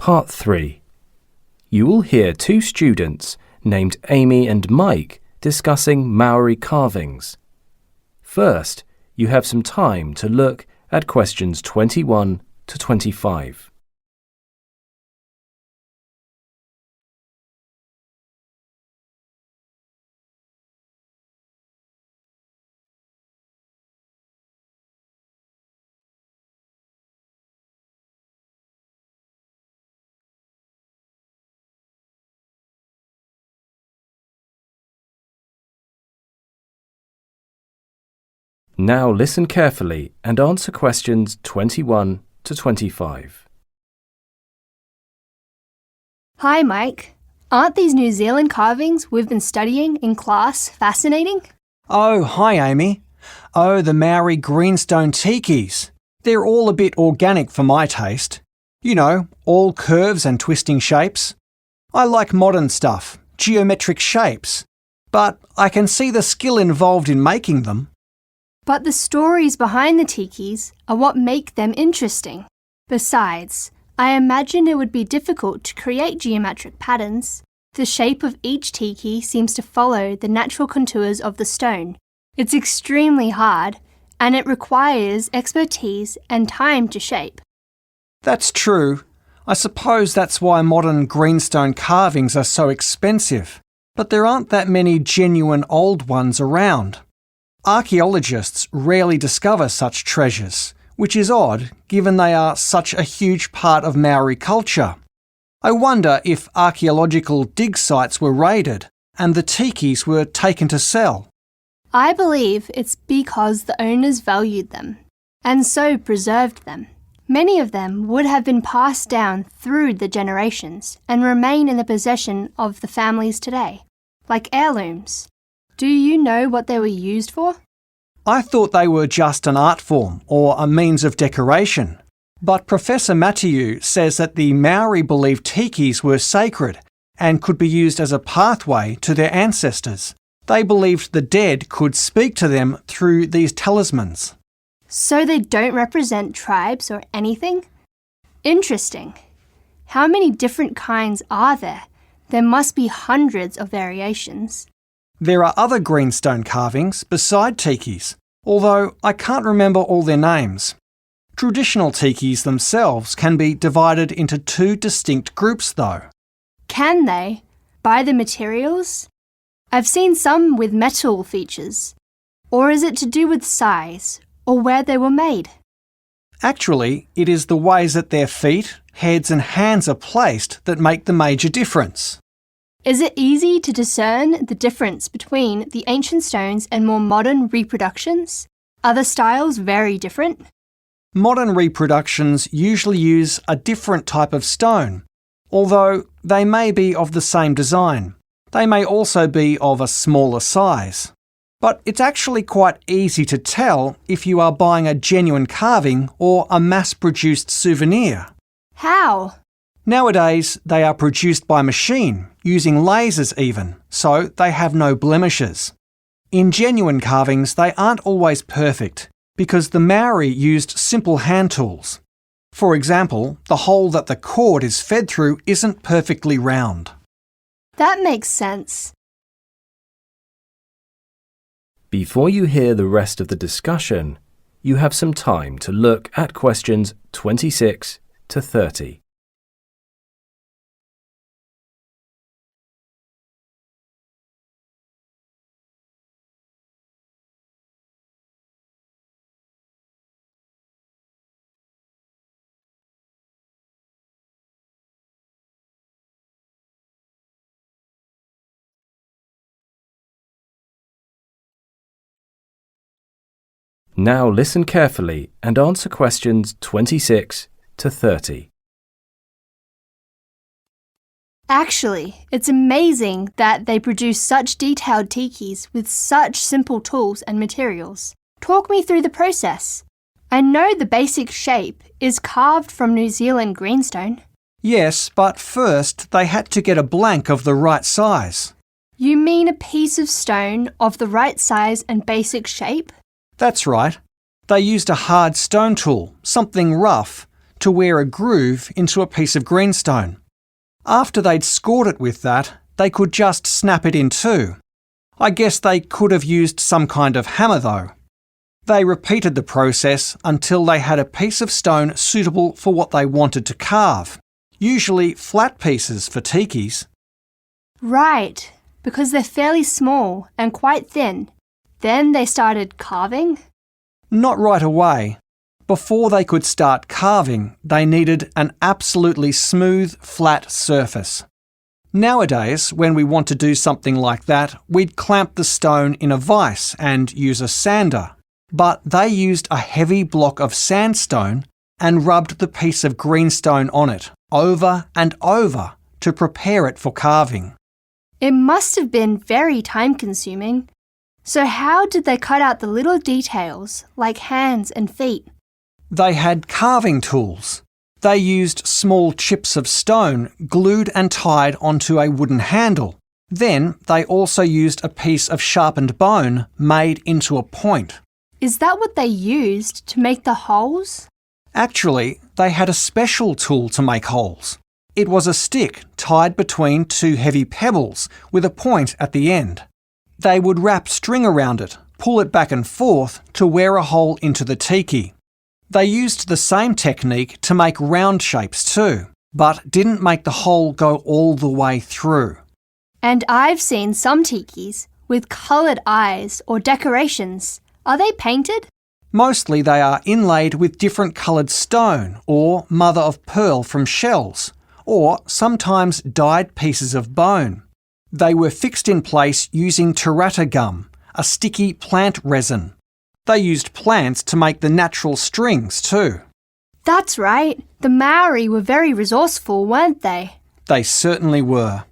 Part 3. You will hear two students named Amy and Mike discussing Maori carvings. First, you have some time to look at questions 21 to 25. Now listen carefully and answer questions 21 to 25. Hi, Mike. Aren't these New Zealand carvings we've been studying in class fascinating? Oh, hi, Amy. Oh, the Maori greenstone tikis. They're all a bit organic for my taste. You know, all curves and twisting shapes. I like modern stuff, geometric shapes. But I can see the skill involved in making them. But the stories behind the tikis are what make them interesting. Besides, I imagine it would be difficult to create geometric patterns. The shape of each tiki seems to follow the natural contours of the stone. It's extremely hard, and it requires expertise and time to shape. That's true. I suppose that's why modern greenstone carvings are so expensive. But there aren't that many genuine old ones around. Archaeologists rarely discover such treasures, which is odd given they are such a huge part of Maori culture. I wonder if archaeological dig sites were raided and the tikis were taken to sell. I believe it's because the owners valued them, and so preserved them. Many of them would have been passed down through the generations and remain in the possession of the families today, like heirlooms. Do you know what they were used for? I thought they were just an art form or a means of decoration. But Professor Mathieu says that the Maori believed tikis were sacred and could be used as a pathway to their ancestors. They believed the dead could speak to them through these talismans. So they don't represent tribes or anything? Interesting. How many different kinds are there? There must be hundreds of variations. There are other greenstone carvings beside tikis, although I can't remember all their names. Traditional tikis themselves can be divided into two distinct groups though. Can they? By the materials? I've seen some with metal features. Or is it to do with size, or where they were made? Actually, it is the ways that their feet, heads and hands are placed that make the major difference. Is it easy to discern the difference between the ancient stones and more modern reproductions? Are the styles very different? Modern reproductions usually use a different type of stone, although they may be of the same design. They may also be of a smaller size. But it's actually quite easy to tell if you are buying a genuine carving or a mass-produced souvenir. How? Nowadays, they are produced by machine, using lasers even, so they have no blemishes. In genuine carvings, they aren't always perfect, because the Maori used simple hand tools. For example, the hole that the cord is fed through isn't perfectly round. That makes sense. Before you hear the rest of the discussion, you have some time to look at questions 26 to 30. Now listen carefully and answer questions 26 to 30. Actually, it's amazing that they produce such detailed tikis with such simple tools and materials. Talk me through the process. I know the basic shape is carved from New Zealand greenstone. Yes, but first they had to get a blank of the right size. You mean a piece of stone of the right size and basic shape? That's right. They used a hard stone tool, something rough, to wear a groove into a piece of greenstone. After they'd scored it with that, they could just snap it in two. I guess they could have used some kind of hammer though. They repeated the process until they had a piece of stone suitable for what they wanted to carve, usually flat pieces for tikis. Right, because they're fairly small and quite thin. Then they started carving? Not right away. Before they could start carving, they needed an absolutely smooth, flat surface. Nowadays, when we want to do something like that, we'd clamp the stone in a vise and use a sander. But they used a heavy block of sandstone and rubbed the piece of greenstone on it, over and over, to prepare it for carving. It must have been very time-consuming. So how did they cut out the little details, like hands and feet? They had carving tools. They used small chips of stone glued and tied onto a wooden handle. Then they also used a piece of sharpened bone made into a point. Is that what they used to make the holes? Actually, they had a special tool to make holes. It was a stick tied between two heavy pebbles with a point at the end. They would wrap string around it, pull it back and forth to wear a hole into the tiki. They used the same technique to make round shapes too, but didn't make the hole go all the way through. And I've seen some tikis with coloured eyes or decorations. Are they painted? Mostly they are inlaid with different coloured stone or mother of pearl from shells, or sometimes dyed pieces of bone. They were fixed in place using tarata gum, a sticky plant resin. They used plants to make the natural strings too. That's right. The Maori were very resourceful, weren't they? They certainly were.